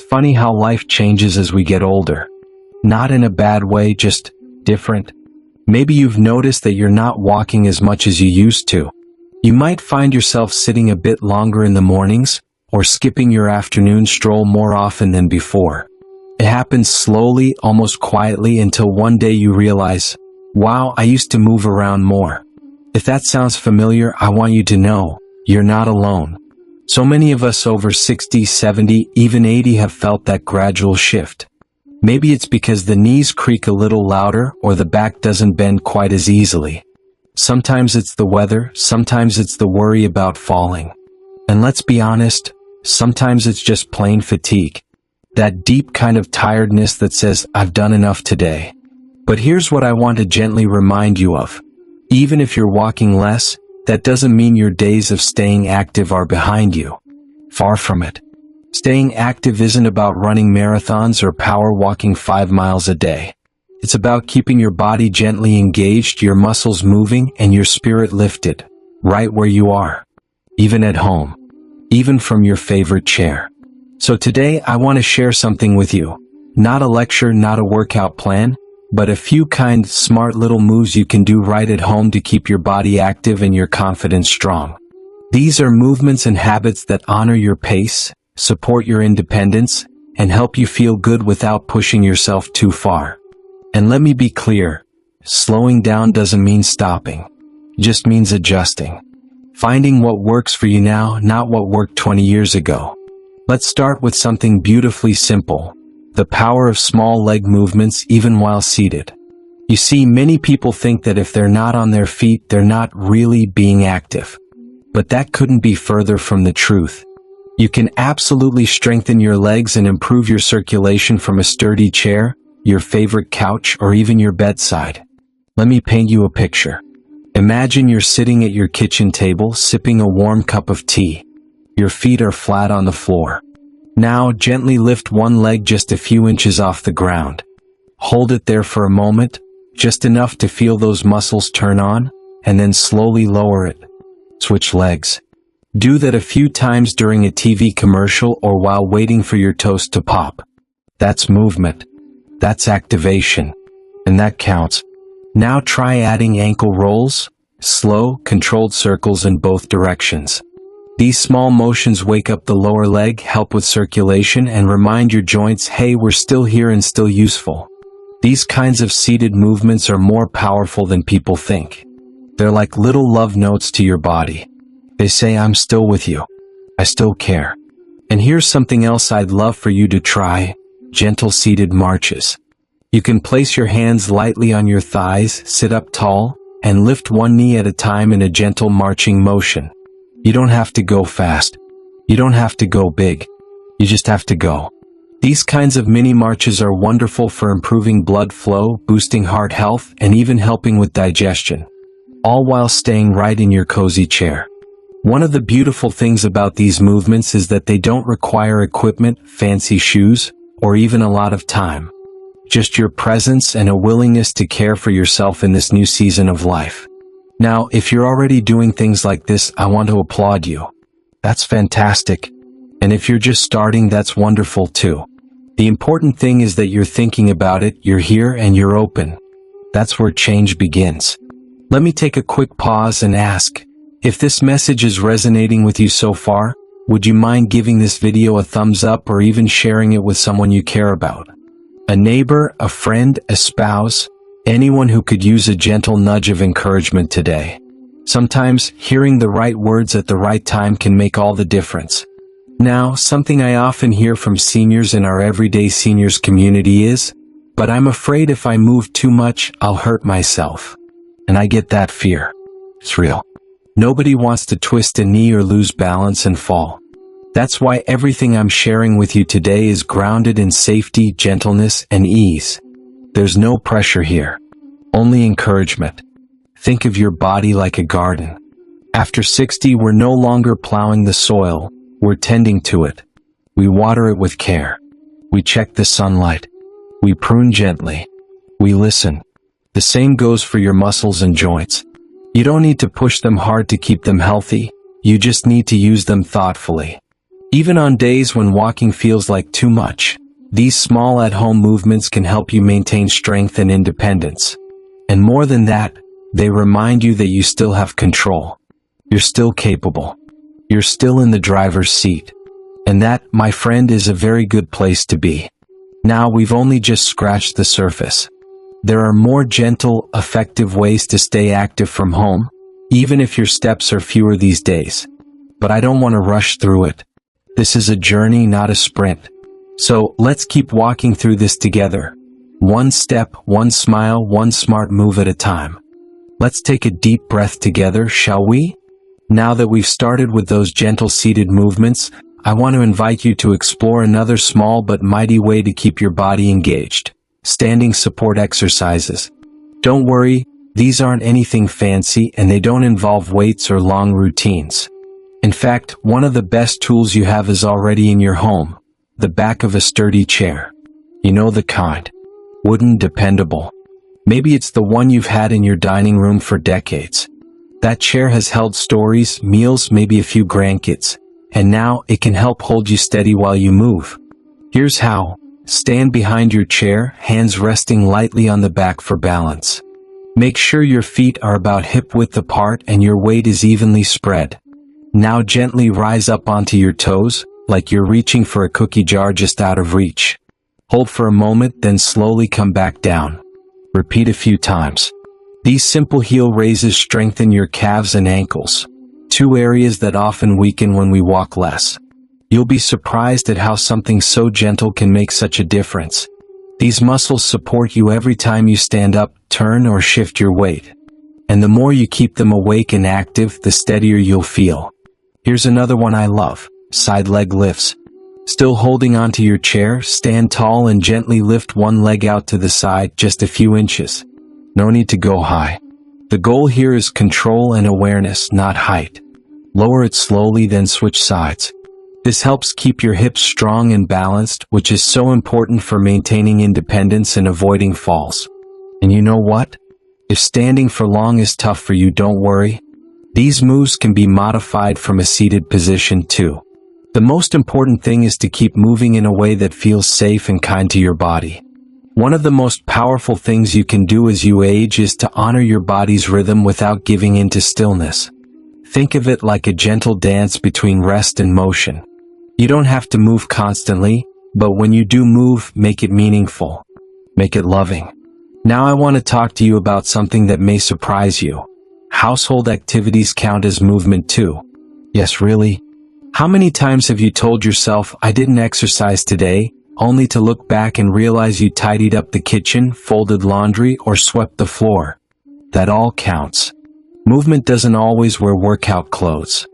funny how life changes as we get older. Not in a bad way, just different. Maybe you've noticed that you're not walking as much as you used to. You might find yourself sitting a bit longer in the mornings, or skipping your afternoon stroll more often than before. It happens slowly, almost quietly, until one day you realize, wow, I used to move around more. If that sounds familiar, I want you to know, you're not alone. So many of us over 60, 70, even 80 have felt that gradual shift. Maybe it's because the knees creak a little louder or the back doesn't bend quite as easily. Sometimes it's the weather, sometimes it's the worry about falling. And let's be honest, sometimes it's just plain fatigue. That deep kind of tiredness that says, I've done enough today. But here's what I want to gently remind you of. Even if you're walking less, that doesn't mean your days of staying active are behind you. Far from it. Staying active isn't about running marathons or power walking 5 miles a day. It's about keeping your body gently engaged, your muscles moving, and your spirit lifted, right where you are. Even at home. Even from your favorite chair. So today I want to share something with you. Not a lecture, not a workout plan, but a few kind, smart little moves you can do right at home to keep your body active and your confidence strong. These are movements and habits that honor your pace, support your independence, and help you feel good without pushing yourself too far. And let me be clear, slowing down doesn't mean stopping. It just means adjusting. Finding what works for you now, not what worked 20 years ago. Let's start with something beautifully simple. The power of small leg movements even while seated. You see, many people think that if they're not on their feet, they're not really being active. But that couldn't be further from the truth. You can absolutely strengthen your legs and improve your circulation from a sturdy chair, your favorite couch, or even your bedside. Let me paint you a picture. Imagine you're sitting at your kitchen table, sipping a warm cup of tea. Your feet are flat on the floor. Now, gently lift one leg just a few inches off the ground. Hold it there for a moment, just enough to feel those muscles turn on, and then slowly lower it. Switch legs. Do that a few times during a TV commercial or while waiting for your toast to pop. That's movement. That's activation. And that counts. Now try adding ankle rolls, slow, controlled circles in both directions. These small motions wake up the lower leg, help with circulation, and remind your joints, hey, we're still here and still useful. These kinds of seated movements are more powerful than people think. They're like little love notes to your body. They say, I'm still with you. I still care. And here's something else I'd love for you to try. Gentle seated marches. You can place your hands lightly on your thighs, sit up tall, and lift one knee at a time in a gentle marching motion. You don't have to go fast. You don't have to go big. You just have to go. These kinds of mini marches are wonderful for improving blood flow, boosting heart health, and even helping with digestion. All while staying right in your cozy chair. One of the beautiful things about these movements is that they don't require equipment, fancy shoes, or even a lot of time. Just your presence and a willingness to care for yourself in this new season of life. Now, if you're already doing things like this, I want to applaud you. That's fantastic. And if you're just starting, that's wonderful too. The important thing is that you're thinking about it, you're here, and you're open. That's where change begins. Let me take a quick pause and ask, if this message is resonating with you so far, would you mind giving this video a thumbs up or even sharing it with someone you care about? A neighbor, a friend, a spouse, anyone who could use a gentle nudge of encouragement today. Sometimes, hearing the right words at the right time can make all the difference. Now, something I often hear from seniors in our everyday seniors community is, but I'm afraid if I move too much, I'll hurt myself. And I get that fear. It's real. Nobody wants to twist a knee or lose balance and fall. That's why everything I'm sharing with you today is grounded in safety, gentleness, and ease. There's no pressure here. Only encouragement. Think of your body like a garden. After 60, we're no longer plowing the soil, we're tending to it. We water it with care. We check the sunlight. We prune gently. We listen. The same goes for your muscles and joints. You don't need to push them hard to keep them healthy, you just need to use them thoughtfully. Even on days when walking feels like too much, these small at-home movements can help you maintain strength and independence. And more than that, they remind you that you still have control. You're still capable. You're still in the driver's seat. And that, my friend, is a very good place to be. Now, we've only just scratched the surface. There are more gentle, effective ways to stay active from home, even if your steps are fewer these days. But I don't want to rush through it. This is a journey, not a sprint. So, let's keep walking through this together. One step, one smile, one smart move at a time. Let's take a deep breath together, shall we? Now that we've started with those gentle seated movements, I want to invite you to explore another small but mighty way to keep your body engaged. Standing support exercises. Don't worry, these aren't anything fancy and they don't involve weights or long routines. In fact, one of the best tools you have is already in your home, the back of a sturdy chair. You know the kind. Wooden, dependable. Maybe it's the one you've had in your dining room for decades. That chair has held stories, meals, maybe a few grandkids, and now it can help hold you steady while you move. Here's how. Stand behind your chair, hands resting lightly on the back for balance. Make sure your feet are about hip-width apart and your weight is evenly spread. Now gently rise up onto your toes, like you're reaching for a cookie jar just out of reach. Hold for a moment, then slowly come back down. Repeat a few times. These simple heel raises strengthen your calves and ankles, two areas that often weaken when we walk less. You'll be surprised at how something so gentle can make such a difference. These muscles support you every time you stand up, turn, or shift your weight. And the more you keep them awake and active, the steadier you'll feel. Here's another one I love, side leg lifts. Still holding onto your chair, stand tall and gently lift one leg out to the side just a few inches. No need to go high. The goal here is control and awareness, not height. Lower it slowly, then switch sides. This helps keep your hips strong and balanced, which is so important for maintaining independence and avoiding falls. And you know what? If standing for long is tough for you, don't worry. These moves can be modified from a seated position too. The most important thing is to keep moving in a way that feels safe and kind to your body. One of the most powerful things you can do as you age is to honor your body's rhythm without giving in to stillness. Think of it like a gentle dance between rest and motion. You don't have to move constantly, but when you do move, make it meaningful. Make it loving. Now I want to talk to you about something that may surprise you. Household activities count as movement too. Yes, really? How many times have you told yourself, I didn't exercise today, only to look back and realize you tidied up the kitchen, folded laundry, or swept the floor? That all counts. Movement doesn't always wear workout clothes.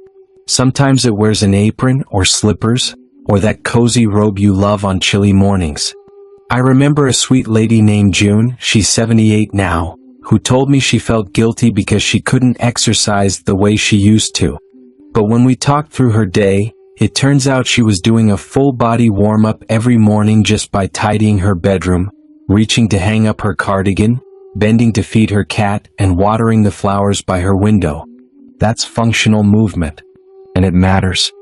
Sometimes it wears an apron or slippers, or that cozy robe you love on chilly mornings. I remember a sweet lady named June, she's 78 now, who told me she felt guilty because she couldn't exercise the way she used to. But when we talked through her day, it turns out she was doing a full-body warm-up every morning just by tidying her bedroom, reaching to hang up her cardigan, bending to feed her cat, and watering the flowers by her window. That's functional movement. And it matters.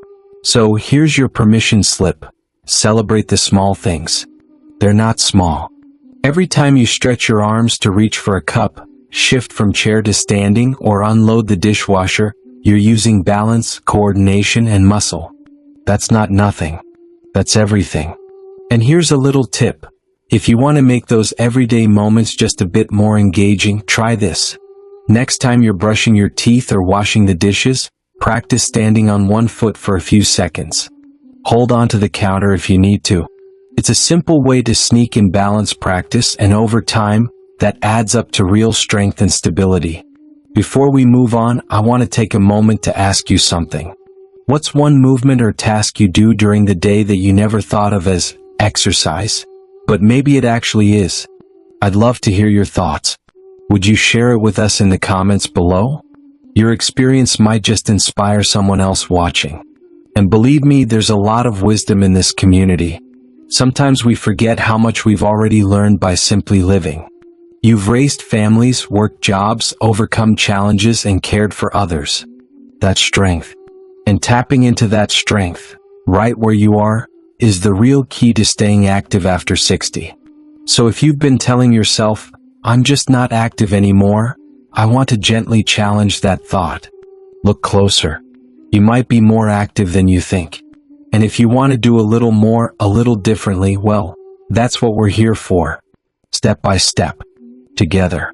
So here's your permission slip. Celebrate the small things. They're not small. Every time you stretch your arms to reach for a cup, shift from chair to standing, or unload the dishwasher, you're using balance, coordination, and muscle. That's not nothing. That's everything. And here's a little tip. If you want to make those everyday moments just a bit more engaging, try this. Next time you're brushing your teeth or washing the dishes, practice standing on one foot for a few seconds. Hold on to the counter if you need to. It's a simple way to sneak in balance practice, and over time, that adds up to real strength and stability. Before we move on, I want to take a moment to ask you something. What's one movement or task you do during the day that you never thought of as exercise, but maybe it actually is? I'd love to hear your thoughts. Would you share it with us in the comments below? Your experience might just inspire someone else watching. And believe me, there's a lot of wisdom in this community. Sometimes we forget how much we've already learned by simply living. You've raised families, worked jobs, overcome challenges, and cared for others. That's strength. And tapping into that strength, right where you are, is the real key to staying active after 60. So if you've been telling yourself, "I'm just not active anymore," I want to gently challenge that thought. Look closer. You might be more active than you think. And if you want to do a little more, a little differently, well, that's what we're here for. Step by step. Together.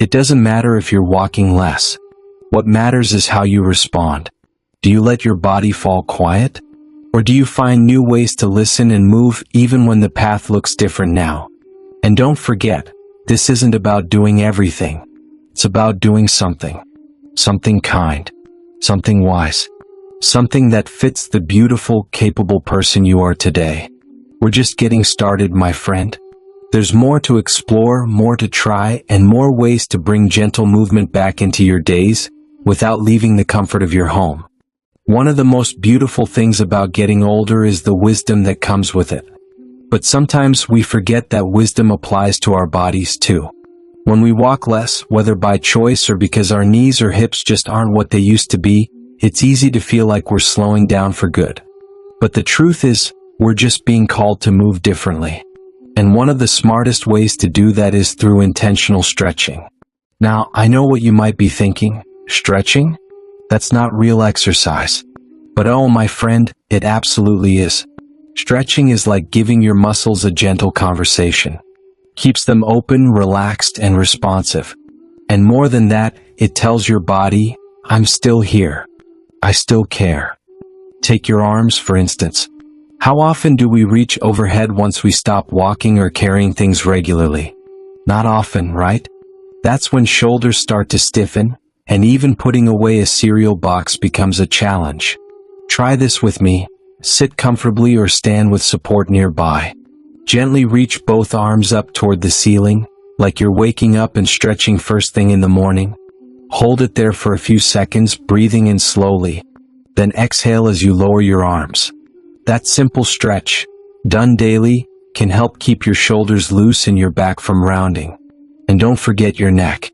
It doesn't matter if you're walking less. What matters is how you respond. Do you let your body fall quiet? Or do you find new ways to listen and move even when the path looks different now? And don't forget, this isn't about doing everything. It's about doing something. Something kind. Something wise. Something that fits the beautiful, capable person you are today. We're just getting started, my friend. There's more to explore, more to try, and more ways to bring gentle movement back into your days without leaving the comfort of your home. One of the most beautiful things about getting older is the wisdom that comes with it. But sometimes we forget that wisdom applies to our bodies too. When we walk less, whether by choice or because our knees or hips just aren't what they used to be, it's easy to feel like we're slowing down for good. But the truth is, we're just being called to move differently. And one of the smartest ways to do that is through intentional stretching. Now, I know what you might be thinking. Stretching? That's not real exercise. But oh, my friend, it absolutely is. Stretching is like giving your muscles a gentle conversation. Keeps them open, relaxed, and responsive. And more than that, it tells your body, "I'm still here. I still care." Take your arms, for instance. How often do we reach overhead once we stop walking or carrying things regularly? Not often, right? That's when shoulders start to stiffen, and even putting away a cereal box becomes a challenge. Try this with me. Sit comfortably or stand with support nearby. Gently reach both arms up toward the ceiling, like you're waking up and stretching first thing in the morning. Hold it there for a few seconds, breathing in slowly. Then exhale as you lower your arms. That simple stretch, done daily, can help keep your shoulders loose and your back from rounding. And don't forget your neck.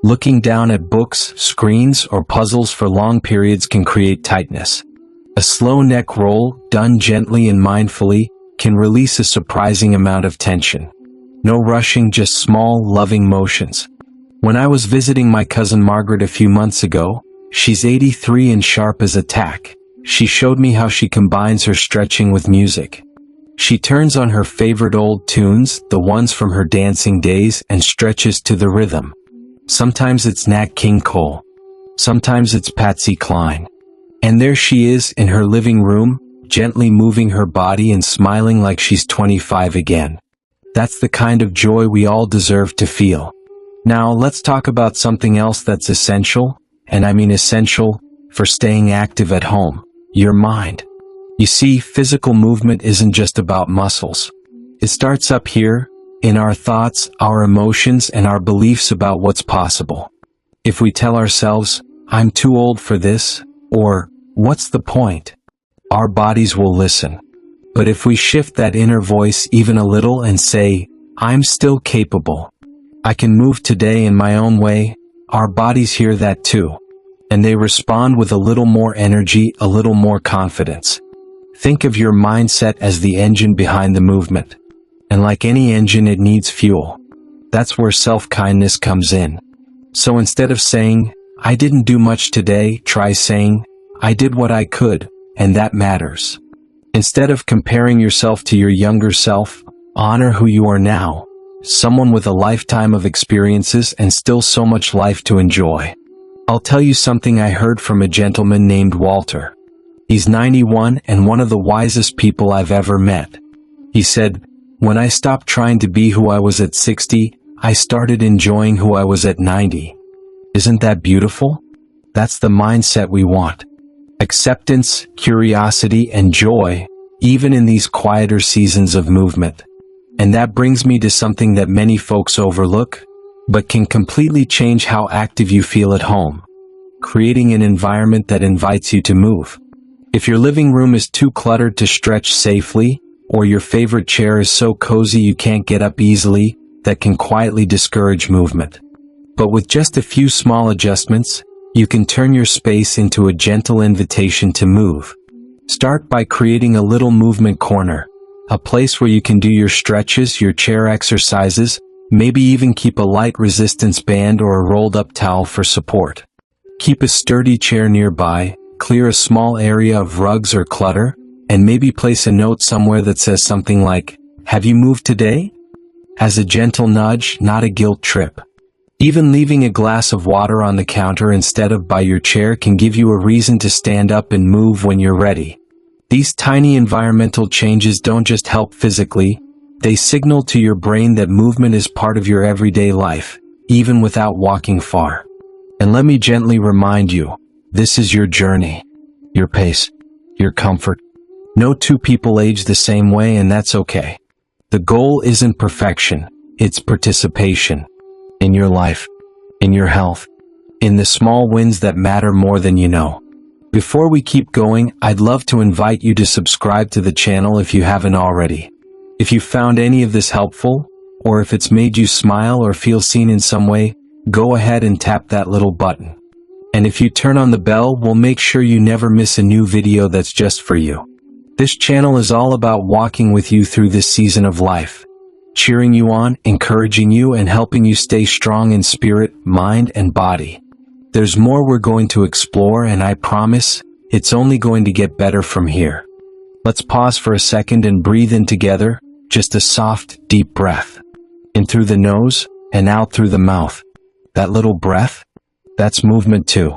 Looking down at books, screens, or puzzles for long periods can create tightness. A slow neck roll, done gently and mindfully, can release a surprising amount of tension. No rushing, just small, loving motions. When I was visiting my cousin Margaret a few months ago, she's 83 and sharp as a tack. She showed me how she combines her stretching with music. She turns on her favorite old tunes, the ones from her dancing days, and stretches to the rhythm. Sometimes it's Nat King Cole. Sometimes it's Patsy Cline. And there she is in her living room, gently moving her body and smiling like she's 25 again. That's the kind of joy we all deserve to feel. Now let's talk about something else that's essential, and I mean essential, for staying active at home. Your mind. You see, physical movement isn't just about muscles. It starts up here, in our thoughts, our emotions, and our beliefs about what's possible. If we tell ourselves, "I'm too old for this," or "What's the point?" our bodies will listen. But if we shift that inner voice even a little and say, "I'm still capable. I can move today in my own way," our bodies hear that too. And they respond with a little more energy, a little more confidence. Think of your mindset as the engine behind the movement. And like any engine, it needs fuel. That's where self-kindness comes in. So instead of saying, "I didn't do much today," try saying, "I did what I could, and that matters." Instead of comparing yourself to your younger self, honor who you are now, someone with a lifetime of experiences and still so much life to enjoy. I'll tell you something I heard from a gentleman named Walter. He's 91 and one of the wisest people I've ever met. He said, "When I stopped trying to be who I was at 60, I started enjoying who I was at 90. Isn't that beautiful? That's the mindset we want. Acceptance, curiosity, and joy, even in these quieter seasons of movement. And that brings me to something that many folks overlook, but can completely change how active you feel at home. Creating an environment that invites you to move. If your living room is too cluttered to stretch safely, or your favorite chair is so cozy you can't get up easily, that can quietly discourage movement. But with just a few small adjustments, you can turn your space into a gentle invitation to move. Start by creating a little movement corner, a place where you can do your stretches, your chair exercises, maybe even keep a light resistance band or a rolled-up towel for support. Keep a sturdy chair nearby, clear a small area of rugs or clutter, and maybe place a note somewhere that says something like, "Have you moved today?" As a gentle nudge, not a guilt trip. Even leaving a glass of water on the counter instead of by your chair can give you a reason to stand up and move when you're ready. These tiny environmental changes don't just help physically, they signal to your brain that movement is part of your everyday life, even without walking far. And let me gently remind you, this is your journey, your pace, your comfort. No two people age the same way, and that's okay. The goal isn't perfection, it's participation. In your life, in your health, in the small wins that matter more than you know. Before we keep going, I'd love to invite you to subscribe to the channel if you haven't already. If you found any of this helpful, or if it's made you smile or feel seen in some way, go ahead and tap that little button. And if you turn on the bell, we'll make sure you never miss a new video that's just for you. This channel is all about walking with you through this season of life, cheering you on, encouraging you, and helping you stay strong in spirit, mind, and body. There's more we're going to explore, and I promise, it's only going to get better from here. Let's pause for a second and breathe in together, just a soft, deep breath. In through the nose, and out through the mouth. That little breath? That's movement too.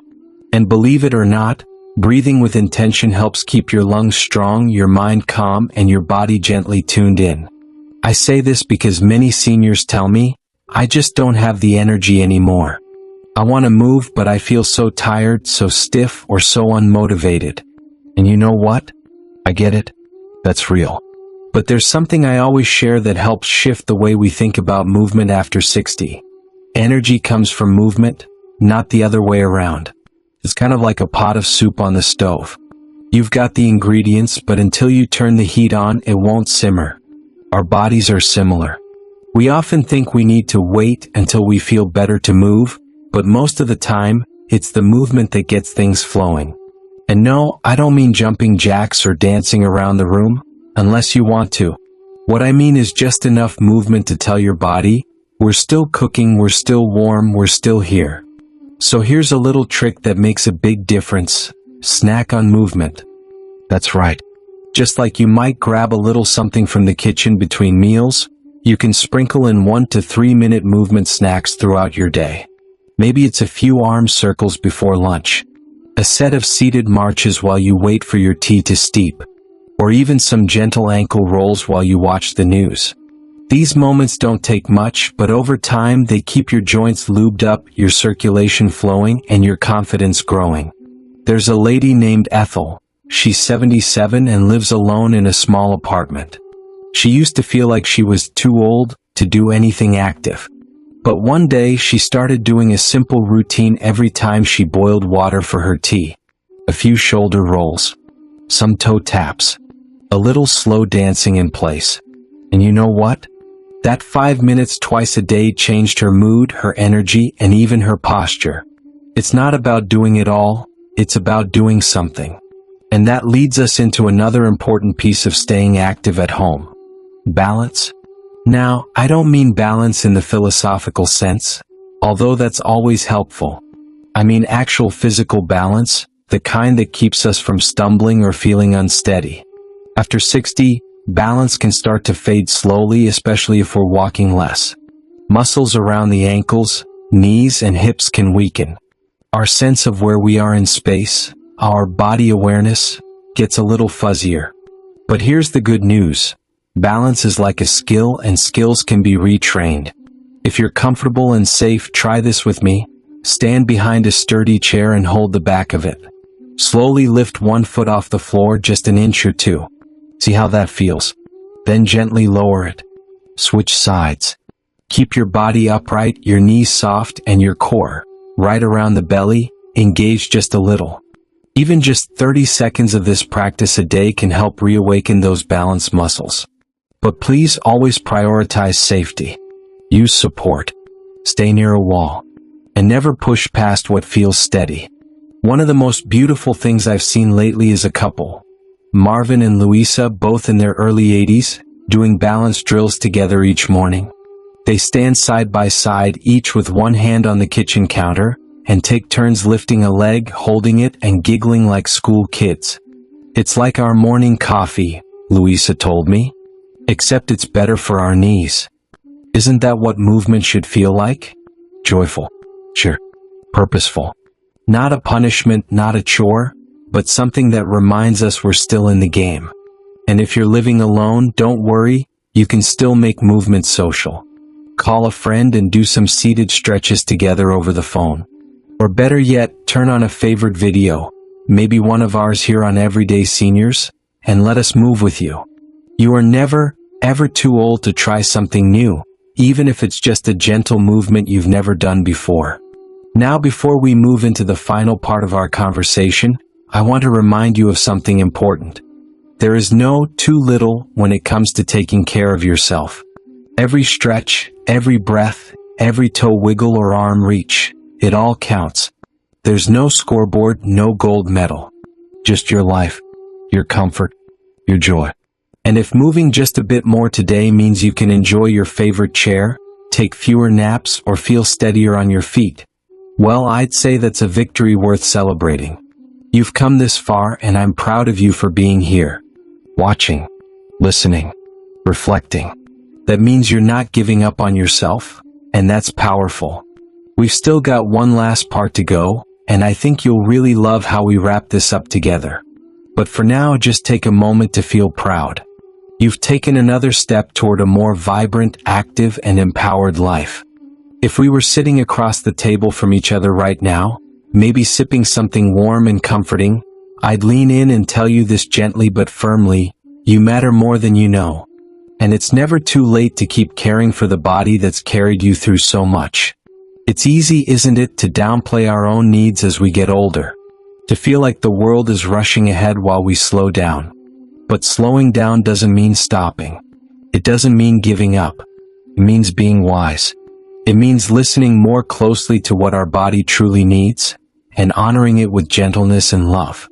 And believe it or not, breathing with intention helps keep your lungs strong, your mind calm, and your body gently tuned in. I say this because many seniors tell me, I just don't have the energy anymore. I want to move, but I feel so tired, so stiff, or so unmotivated. And you know what? I get it. That's real. But there's something I always share that helps shift the way we think about movement after 60. Energy comes from movement, not the other way around. It's kind of like a pot of soup on the stove. You've got the ingredients, but until you turn the heat on, it won't simmer. Our bodies are similar. We often think we need to wait until we feel better to move, but most of the time, it's the movement that gets things flowing. And no, I don't mean jumping jacks or dancing around the room, unless you want to. What I mean is just enough movement to tell your body, we're still cooking, we're still warm, we're still here. So here's a little trick that makes a big difference. Snack on movement. That's right. Just like you might grab a little something from the kitchen between meals, you can sprinkle in 1 to 3 minute movement snacks throughout your day. Maybe it's a few arm circles before lunch, a set of seated marches while you wait for your tea to steep, or even some gentle ankle rolls while you watch the news. These moments don't take much, but over time they keep your joints lubed up, your circulation flowing, and your confidence growing. There's a lady named Ethel. She's 77 and lives alone in a small apartment. She used to feel like she was too old to do anything active. But one day she started doing a simple routine every time she boiled water for her tea. A few shoulder rolls, some toe taps, a little slow dancing in place. And you know what? That 5 minutes twice a day changed her mood, her energy, and even her posture. It's not about doing it all, it's about doing something. And that leads us into another important piece of staying active at home. Balance. Now, I don't mean balance in the philosophical sense, although that's always helpful. I mean actual physical balance, the kind that keeps us from stumbling or feeling unsteady. After 60, balance can start to fade slowly, especially if we're walking less. Muscles around the ankles, knees, and hips can weaken. Our sense of where we are in space, our body awareness, gets a little fuzzier. But here's the good news. Balance is like a skill, and skills can be retrained. If you're comfortable and safe, try this with me. Stand behind a sturdy chair and hold the back of it. Slowly lift one foot off the floor just an inch or two. See how that feels. Then gently lower it. Switch sides. Keep your body upright, your knees soft, and your core, right around the belly, engaged just a little. Even just 30 seconds of this practice a day can help reawaken those balance muscles. But please always prioritize safety. Use support. Stay near a wall. And never push past what feels steady. One of the most beautiful things I've seen lately is a couple. Marvin and Louisa, both in their early 80s, doing balance drills together each morning. They stand side by side, each with one hand on the kitchen counter, and take turns lifting a leg, holding it, and giggling like school kids. "It's like our morning coffee," Louisa told me. "Except it's better for our knees." Isn't that what movement should feel like? Joyful. Sure. Purposeful. Not a punishment, not a chore, but something that reminds us we're still in the game. And if you're living alone, don't worry, you can still make movement social. Call a friend and do some seated stretches together over the phone. Or better yet, turn on a favorite video, maybe one of ours here on Everyday Seniors, and let us move with you. You are never, ever too old to try something new, even if it's just a gentle movement you've never done before. Now, before we move into the final part of our conversation, I want to remind you of something important. There is no too little when it comes to taking care of yourself. Every stretch, every breath, every toe wiggle or arm reach, it all counts. There's no scoreboard, no gold medal. Just your life, your comfort, your joy. And if moving just a bit more today means you can enjoy your favorite chair, take fewer naps, or feel steadier on your feet, well, I'd say that's a victory worth celebrating. You've come this far, and I'm proud of you for being here. Watching, listening, reflecting. That means you're not giving up on yourself, and that's powerful. We've still got one last part to go, and I think you'll really love how we wrap this up together. But for now, just take a moment to feel proud. You've taken another step toward a more vibrant, active, and empowered life. If we were sitting across the table from each other right now, maybe sipping something warm and comforting, I'd lean in and tell you this gently but firmly: you matter more than you know. And it's never too late to keep caring for the body that's carried you through so much. It's easy, isn't it, to downplay our own needs as we get older, to feel like the world is rushing ahead while we slow down. But slowing down doesn't mean stopping. It doesn't mean giving up. It means being wise. It means listening more closely to what our body truly needs, and honoring it with gentleness and love.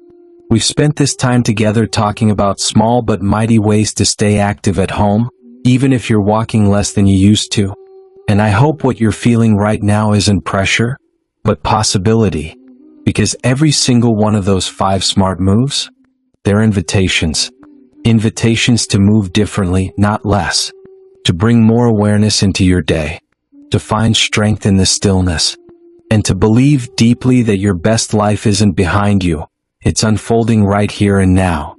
We've spent this time together talking about small but mighty ways to stay active at home, even if you're walking less than you used to. And I hope what you're feeling right now isn't pressure, but possibility. Because every single one of those 5 smart moves, they're invitations. Invitations to move differently, not less. To bring more awareness into your day. To find strength in the stillness. And to believe deeply that your best life isn't behind you. It's unfolding right here and now.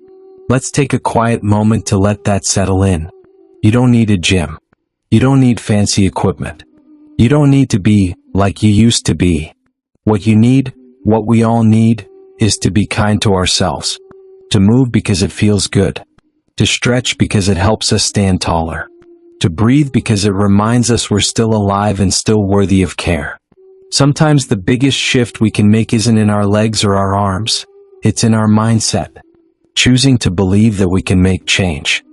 Let's take a quiet moment to let that settle in. You don't need a gym. You don't need fancy equipment. You don't need to be like you used to be. What you need, what we all need, is to be kind to ourselves. To move because it feels good. To stretch because it helps us stand taller. To breathe because it reminds us we're still alive and still worthy of care. Sometimes the biggest shift we can make isn't in our legs or our arms. It's in our mindset. Choosing to believe that we can make change.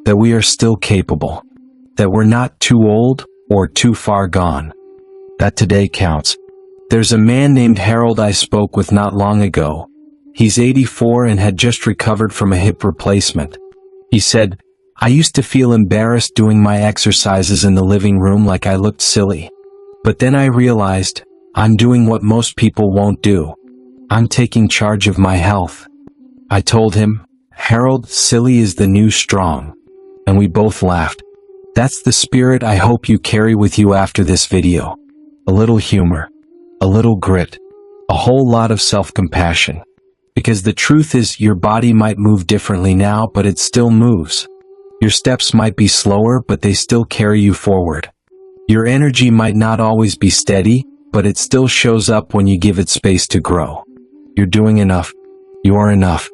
That we are still capable. That we're not too old or too far gone. That today counts. There's a man named Harold I spoke with not long ago. He's 84 and had just recovered from a hip replacement. He said, "I used to feel embarrassed doing my exercises in the living room like I looked silly. But then I realized, I'm doing what most people won't do. I'm taking charge of my health." I told him, "Harold, silly is the new strong." And we both laughed. That's the spirit I hope you carry with you after this video. A little humor, a little grit, a whole lot of self-compassion. Because the truth is, your body might move differently now, but it still moves. Your steps might be slower, but they still carry you forward. Your energy might not always be steady, but it still shows up when you give it space to grow. You're doing enough. You are enough.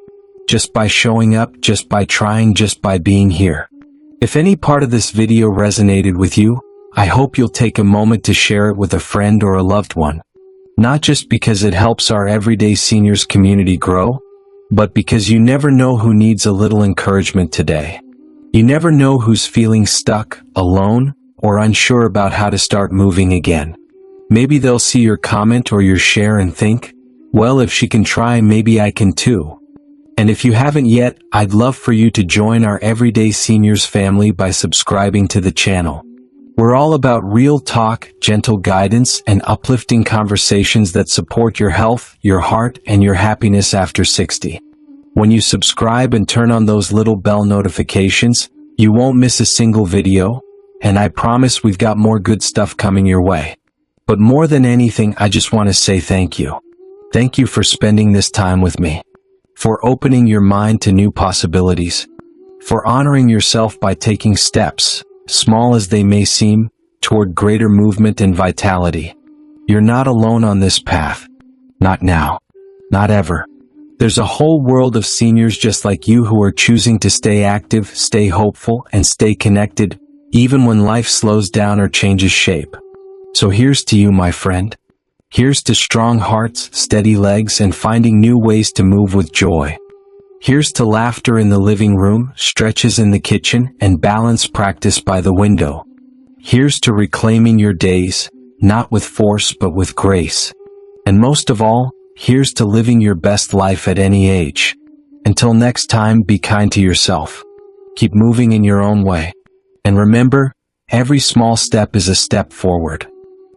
Just by showing up, just by trying, just by being here. If any part of this video resonated with you, I hope you'll take a moment to share it with a friend or a loved one. Not just because it helps our Everyday Seniors community grow, but because you never know who needs a little encouragement today. You never know who's feeling stuck, alone, or unsure about how to start moving again. Maybe they'll see your comment or your share and think, well, if she can try, maybe I can too. And if you haven't yet, I'd love for you to join our Everyday Seniors family by subscribing to the channel. We're all about real talk, gentle guidance, and uplifting conversations that support your health, your heart, and your happiness after 60. When you subscribe and turn on those little bell notifications, you won't miss a single video, and I promise we've got more good stuff coming your way. But more than anything, I just want to say thank you. Thank you for spending this time with me. For opening your mind to new possibilities. For honoring yourself by taking steps, small as they may seem, toward greater movement and vitality. You're not alone on this path. Not now. Not ever. There's a whole world of seniors just like you who are choosing to stay active, stay hopeful, and stay connected, even when life slows down or changes shape. So here's to you, my friend. Here's to strong hearts, steady legs, and finding new ways to move with joy. Here's to laughter in the living room, stretches in the kitchen, and balance practice by the window. Here's to reclaiming your days, not with force but with grace. And most of all, here's to living your best life at any age. Until next time, be kind to yourself. Keep moving in your own way. And remember, every small step is a step forward.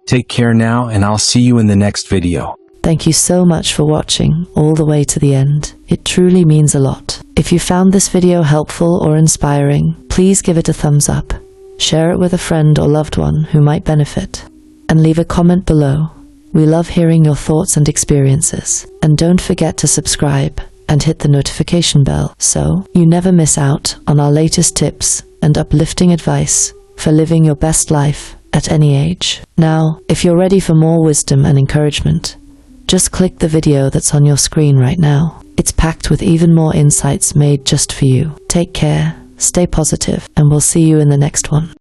Take care now, and I'll see you in the next video. Thank you so much for watching all the way to the end. It truly means a lot. If you found this video helpful or inspiring, please give it a thumbs up. Share it with a friend or loved one who might benefit. And leave a comment below. We love hearing your thoughts and experiences. And don't forget to subscribe and hit the notification bell so you never miss out on our latest tips and uplifting advice for living your best life at any age. Now, if you're ready for more wisdom and encouragement, just click the video that's on your screen right now. It's packed with even more insights made just for you. Take care, stay positive, and we'll see you in the next one.